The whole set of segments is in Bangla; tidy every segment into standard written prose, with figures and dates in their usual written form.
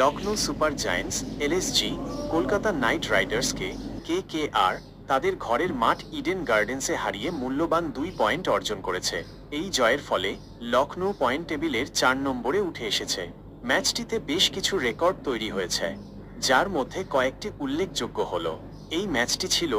Lucknow super giants LSG Kolkata knight রাইডার্সকে কেকেআর তাদের ঘরের মাঠ ইডেন গার্ডেন্সে হারিয়ে মূল্যবান 2 পয়েন্ট অর্জন করেছে। এই জয়ের ফলে লখনৌ পয়েন্ট টেবিলের 4 নম্বরে উঠে এসেছে। ম্যাচটিতে বেশ কিছু রেকর্ড তৈরি হয়েছে, যার মধ্যে কয়েকটি উল্লেখযোগ্য হল। এই ম্যাচটি ছিল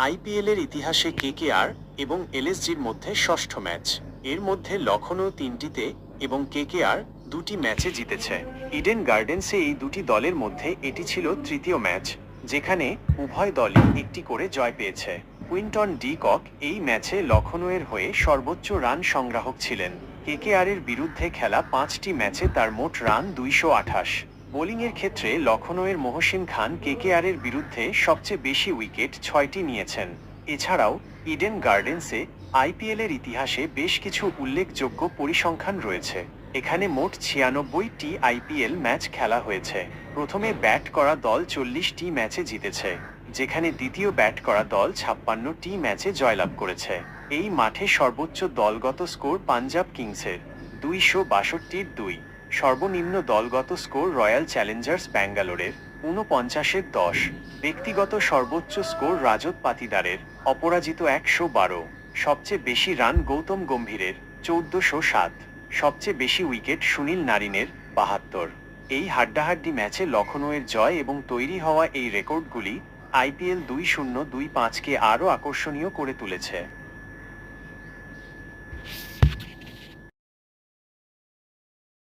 আইপিএলের ইতিহাসে কেকেআর এবং এলএসজির মধ্যে ষষ্ঠ ম্যাচ। এর মধ্যে লখনৌ 3টিতে এবং কেকেআর 2টি ম্যাচে জিতেছে। ইডেন গার্ডেন্সে এই দুটি দলের মধ্যে এটি ছিল তৃতীয় ম্যাচ, যেখানে উভয় দলই একটি করে জয় পেয়েছে। কুইন্টন ডি কক এই ম্যাচে লখনৌয়ের হয়ে সর্বোচ্চ রান সংগ্রাহক ছিলেন। কেকেআরের বিরুদ্ধে খেলা 5টি ম্যাচে তার মোট রান 228। বোলিংয়ের ক্ষেত্রে লখনৌয়ের মহসিন খান কেকেআরের বিরুদ্ধে সবচেয়ে বেশি উইকেট 6টি নিয়েছেন। এছাড়াও ইডেন গার্ডেন্সে আইপিএলের ইতিহাসে বেশ কিছু উল্লেখযোগ্য পরিসংখ্যান রয়েছে। এখানে মোট 96টি আইপিএল ম্যাচ খেলা হয়েছে। প্রথমে ব্যাট করা দল 40টি ম্যাচে জিতেছে, যেখানে দ্বিতীয় ব্যাট করা দল 56টি ম্যাচে জয়লাভ করেছে। এই মাঠে সর্বোচ্চ দলগত স্কোর পাঞ্জাব কিংসের 262-2। সর্বনিম্ন দলগত স্কোর রয়্যাল চ্যালেঞ্জার্স ব্যাঙ্গালোরের 49-10। ব্যক্তিগত সর্বোচ্চ স্কোর রাজত পাতিদারের অপরাজিত 112। সবচেয়ে বেশি রান গৌতম গম্ভীরের 1407। সবচেয়ে বেশি উইকেট সুনীল নারিনের 72। এই হাড্ডাহাড্ডি ম্যাচে লখনৌয়ের জয় এবং তৈরি হওয়া এই রেকর্ডগুলি আইপিএল 2025কে আরও আকর্ষণীয় করে তুলেছে।